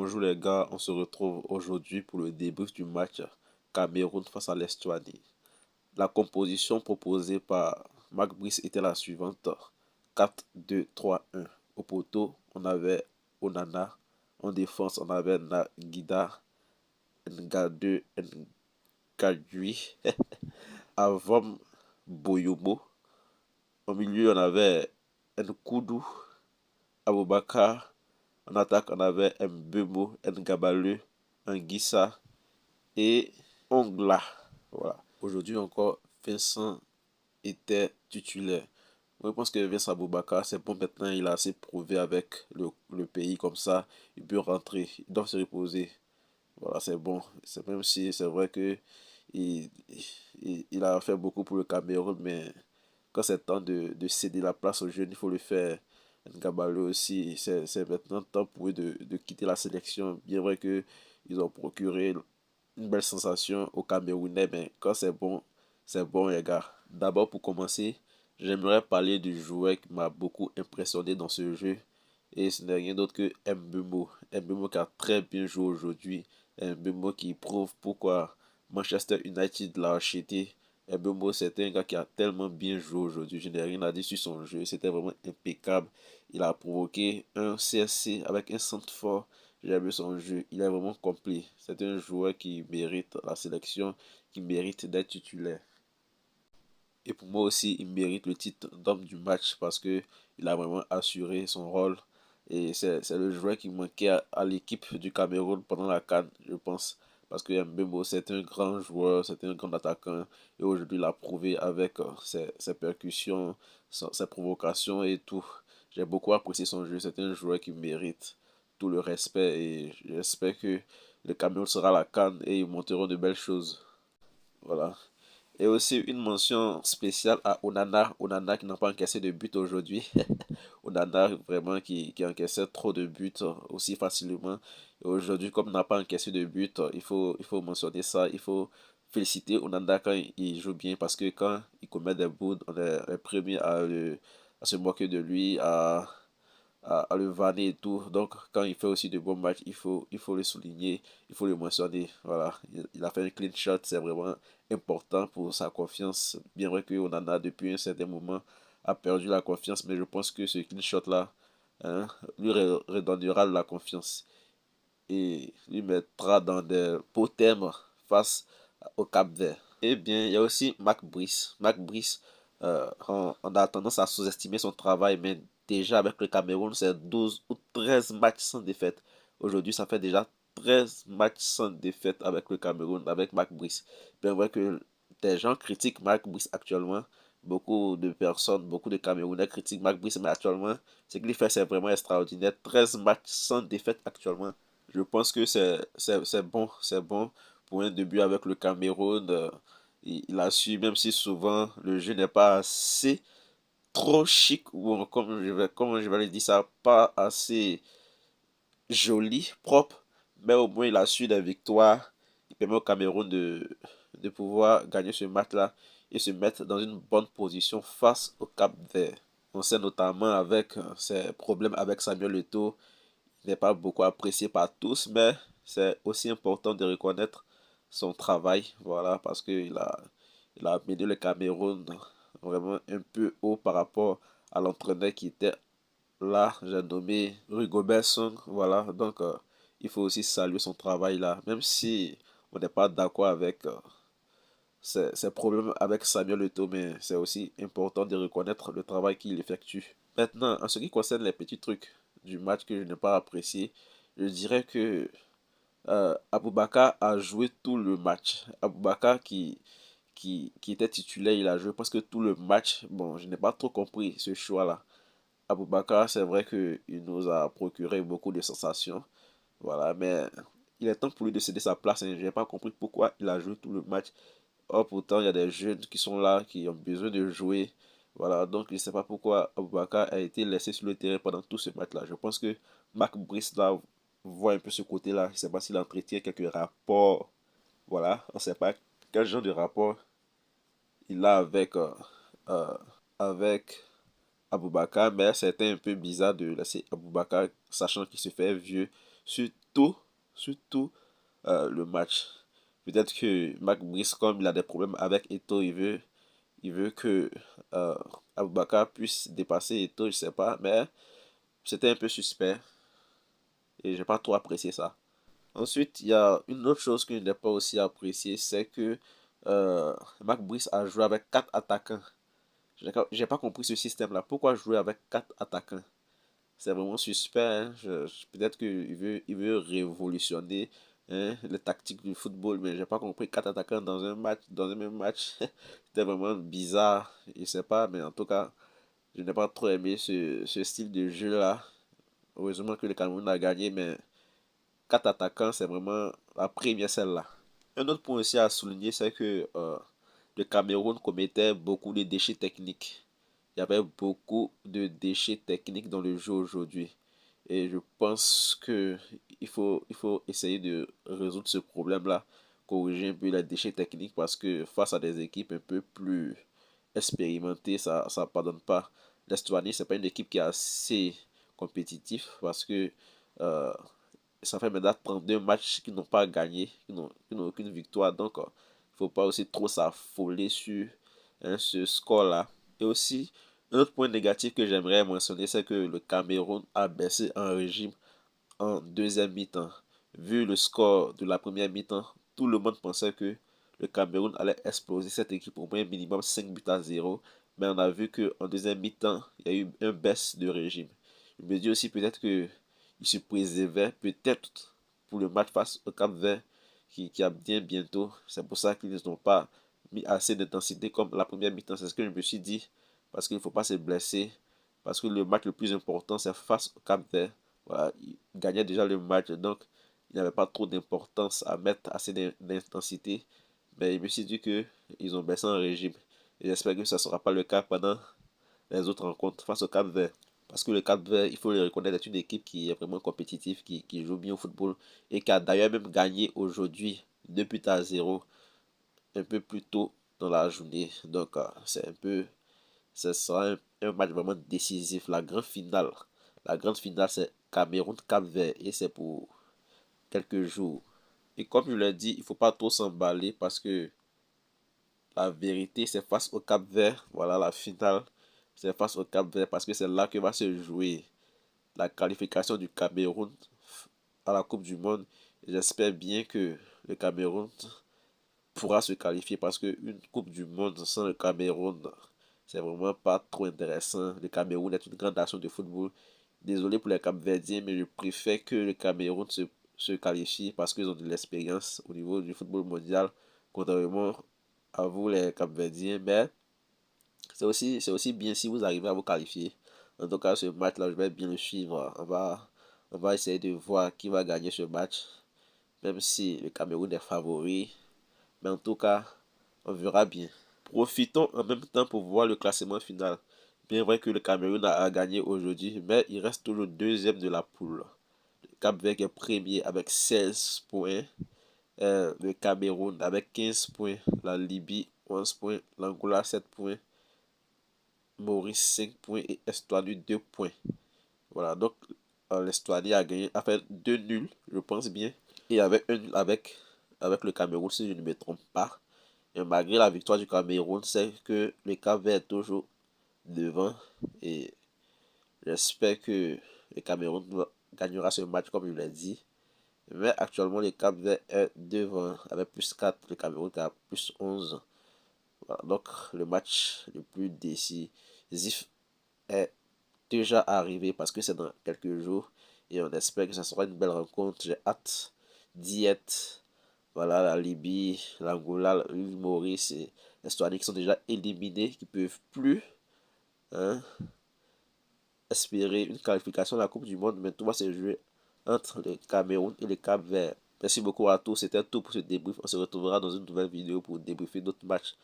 Bonjour les gars, on se retrouve aujourd'hui pour le débrief du match Cameroun face à l'Estonie. La composition proposée par Marc Brice était la suivante: 4-2-3-1. Au poteau, on avait Onana. En défense, on avait Nagida, Nga2, Nkadui, Avom Boyomo. Au milieu, on avait Nkudu, Aboubakar. En attaque, on avait Mbemo, Ngabaleu, Anguissa et Ongla. Voilà. Aujourd'hui encore, Vincent était titulaire. Moi, je pense que Vincent Aboubakar, c'est bon maintenant, il a assez prouvé avec le pays comme ça. Il peut rentrer, il doit se reposer. Voilà, c'est bon. C'est même si c'est vrai que il, il a fait beaucoup pour le Cameroun, mais quand c'est temps de céder la place aux jeunes, il faut le faire. Ngabalo aussi, c'est maintenant temps pour eux de quitter la sélection. Bien vrai que ils ont procuré une belle sensation aux Camerounais, mais quand c'est bon, les gars. D'abord, pour commencer, j'aimerais parler du joueur qui m'a beaucoup impressionné dans ce jeu. Et ce n'est rien d'autre que Mbeumo. Mbeumo qui a très bien joué aujourd'hui. Mbeumo qui prouve pourquoi Manchester United l'a acheté. Mbeumo, c'est un gars qui a tellement bien joué aujourd'hui. Je n'ai rien à dire sur son jeu. C'était vraiment impeccable. Il a provoqué un CSC avec un centre fort. J'ai vu son jeu. Il est vraiment complet. C'est un joueur qui mérite la sélection, qui mérite d'être titulaire. Et pour moi aussi, il mérite le titre d'homme du match parce que il a vraiment assuré son rôle. Et c'est le joueur qui manquait à l'équipe du Cameroun pendant la CAN, je pense. Parce que Mbembo, c'est un grand joueur, c'est un grand attaquant. Et aujourd'hui, il a prouvé avec ses percussions, ses provocations et tout. J'ai beaucoup apprécié son jeu. C'est un joueur qui mérite tout le respect. Et j'espère que le Cameroun sera à la CAN et ils monteront de belles choses. Voilà. Et aussi une mention spéciale à Onana. Onana qui n'a pas encaissé de but aujourd'hui. Onana vraiment qui encaissait trop de buts aussi facilement. Et aujourd'hui, comme il n'a pas encaissé de but, il faut mentionner ça. Il faut féliciter Onana quand il joue bien parce que quand il commet des bouts, on est les premiers à se moquer de lui, à le vanner et tout. Donc, quand il fait aussi de bons matchs, il faut le souligner, il faut le mentionner. Voilà, il a fait un clean shot, c'est vraiment important pour sa confiance. Bien vrai qu'on en a depuis un certain moment a perdu la confiance, mais je pense que ce clean shot-là lui redonnera la confiance et lui mettra dans des beaux thèmes face au Cap-Vert. Eh bien, il y a aussi Mac Brice. Mac Brice, on a tendance à sous-estimer son travail, mais déjà avec le Cameroun, c'est 12 ou 13 matchs sans défaite. Aujourd'hui, ça fait déjà 13 matchs sans défaite avec le Cameroun, avec Mac Brice. Bien vrai que des gens critiquent Mac Brice actuellement. Beaucoup de personnes, beaucoup de Camerounais critiquent Mac Brice, mais actuellement, ce qu'il fait, c'est vraiment extraordinaire. 13 matchs sans défaite actuellement. Je pense que c'est bon pour un début avec le Cameroun. Il a su, même si souvent le jeu n'est pas assez trop chic, ou comme je vais le dire ça, pas assez joli, propre, mais au moins il a su des victoires. Il permet au Cameroun de pouvoir gagner ce match-là et se mettre dans une bonne position face au Cap-Vert. On sait notamment avec ses problèmes avec Samuel Eto'o, n'est pas beaucoup apprécié par tous, mais c'est aussi important de reconnaître son travail, voilà, parce il a amené le Cameroun vraiment un peu haut par rapport à l'entraîneur qui était là, j'ai nommé Rigobert Song, voilà, donc il faut aussi saluer son travail là, même si on n'est pas d'accord avec ses problèmes avec Samuel Eto'o, mais c'est aussi important de reconnaître le travail qu'il effectue. Maintenant, en ce qui concerne les petits trucs du match que je n'ai pas apprécié, je dirais que Aboubakar a joué tout le match. Aboubakar qui était titulaire, il a joué presque tout le match. Bon, je n'ai pas trop compris ce choix-là. Aboubakar, c'est vrai qu'il nous a procuré beaucoup de sensations. Voilà, mais il est temps pour lui de céder sa place. Je n'ai pas compris pourquoi il a joué tout le match. Or, pourtant, il y a des jeunes qui sont là, qui ont besoin de jouer. Voilà, donc je ne sais pas pourquoi Aboubakar a été laissé sur le terrain pendant tout ce match-là. Je pense que Marc Brice là, voit un peu ce côté-là. Je ne sais pas s'il entretient quelques rapports. Voilà, on ne sait pas quel genre de rapport il a euh, avec Aboubakar, mais c'était un peu bizarre de laisser Aboubakar, sachant qu'il se fait vieux, surtout le match. Peut-être que Marc Brice, comme il a des problèmes avec Eto'o, il veut que euh, Aboubakar puisse dépasser Eto'o, je sais pas, mais c'était un peu suspect et j'ai pas trop apprécié ça. Ensuite, il y a une autre chose que je n'ai pas aussi apprécié, c'est que Marc Brice a joué avec quatre attaquants. J'ai pas compris ce système-là. Pourquoi jouer avec quatre attaquants? C'est vraiment suspect, hein. Peut-être il veut révolutionner, hein, les tactiques du football, mais j'ai pas compris quatre attaquants dans un match, dans un même match. C'était vraiment bizarre. Je sais pas, mais en tout cas, je n'ai pas trop aimé ce style de jeu-là. Heureusement que le Cameroun a gagné, mais quatre attaquants, c'est vraiment la première celle-là. Un autre point aussi à souligner, c'est que le Cameroun commettait beaucoup de déchets techniques. Il y avait beaucoup de déchets techniques dans le jeu aujourd'hui. Et je pense que il faut essayer de résoudre ce problème-là, corriger un peu les déchets techniques parce que face à des équipes un peu plus expérimentées, ça pardonne pas. L'Estonie, c'est pas une équipe qui est assez compétitive parce que euh, ça fait maintenant 32 matchs qu'ils n'ont pas gagné, qui n'ont aucune victoire. Donc, il ne faut pas aussi trop s'affoler sur, hein, ce score-là. Et aussi, un autre point négatif que j'aimerais mentionner, c'est que le Cameroun a baissé en régime en deuxième mi-temps. Vu le score de la première mi-temps, tout le monde pensait que le Cameroun allait exploser cette équipe au moins minimum 5 buts à 0. Mais on a vu qu'en deuxième mi-temps, il y a eu une baisse de régime. Je me dis aussi peut-être que il se préservait peut-être pour le match face au Cap-Vert qui a bien bientôt. C'est pour ça qu'ils n'ont pas mis assez d'intensité comme la première mi-temps. C'est ce que je me suis dit. Parce qu'il ne faut pas se blesser. Parce que le match le plus important, c'est face au Cap-Vert. Voilà, il gagnait déjà le match, donc il n'y avait pas trop d'importance à mettre assez d'intensité. Mais je me suis dit que ils ont baissé en régime. Et j'espère que ça ne sera pas le cas pendant les autres rencontres face au Cap-Vert. Parce que le Cap-Vert, il faut le reconnaître, est une équipe qui est vraiment compétitive, qui joue bien au football et qui a d'ailleurs même gagné aujourd'hui 2 buts à 0 un peu plus tôt dans la journée. Donc, ce sera un match vraiment décisif. La grande finale, c'est Cameroun-Cap-Vert et c'est pour quelques jours. Et comme je l'ai dit, il ne faut pas trop s'emballer parce que la vérité, c'est face au Cap-Vert. Voilà la finale. C'est face au Cap-Vert parce que c'est là que va se jouer la qualification du Cameroun à la Coupe du Monde. J'espère bien que le Cameroun pourra se qualifier parce qu'une Coupe du Monde sans le Cameroun, c'est vraiment pas trop intéressant. Le Cameroun est une grande nation de football. Désolé pour les Cap-Verdiens, mais je préfère que le Cameroun se qualifie parce qu'ils ont de l'expérience au niveau du football mondial, contrairement à vous les Cap-Verdiens. Mais c'est aussi bien si vous arrivez à vous qualifier. En tout cas, ce match-là, je vais bien le suivre. On va essayer de voir qui va gagner ce match, même si le Cameroun est favori. Mais en tout cas, on verra bien. Profitons en même temps pour voir le classement final. Bien vrai que le Cameroun a gagné aujourd'hui, mais il reste toujours deuxième de la poule. Le Cap-Vert est premier avec 16 points. Le Cameroun avec 15 points. La Libye 11 points. L'Angola 7 points. Maurice 5 points et Estonie 2 points. Voilà, donc l'Estonie a gagné, a fait 2 nuls, je pense bien. Et avec un nul avec le Cameroun, si je ne me trompe pas. Et malgré la victoire du Cameroun, c'est que le Cap-Vert est toujours devant. Et j'espère que le Cameroun gagnera ce match comme je l'ai dit. Mais actuellement, le Cap-Vert est devant avec plus 4, le Cameroun qui a plus 11. Voilà, donc le match le plus décisif est déjà arrivé parce que c'est dans quelques jours et on espère que ça sera une belle rencontre. J'ai hâte d'y être. Voilà, la Libye, l'Angola, l'île Maurice et l'Estonie qui sont déjà éliminés, qui ne peuvent plus, hein, espérer une qualification à la Coupe du Monde, mais tout va se jouer entre le Cameroun et le Cap-Vert. Merci beaucoup à tous, c'était tout pour ce débrief. On se retrouvera dans une nouvelle vidéo pour débriefer d'autres matchs.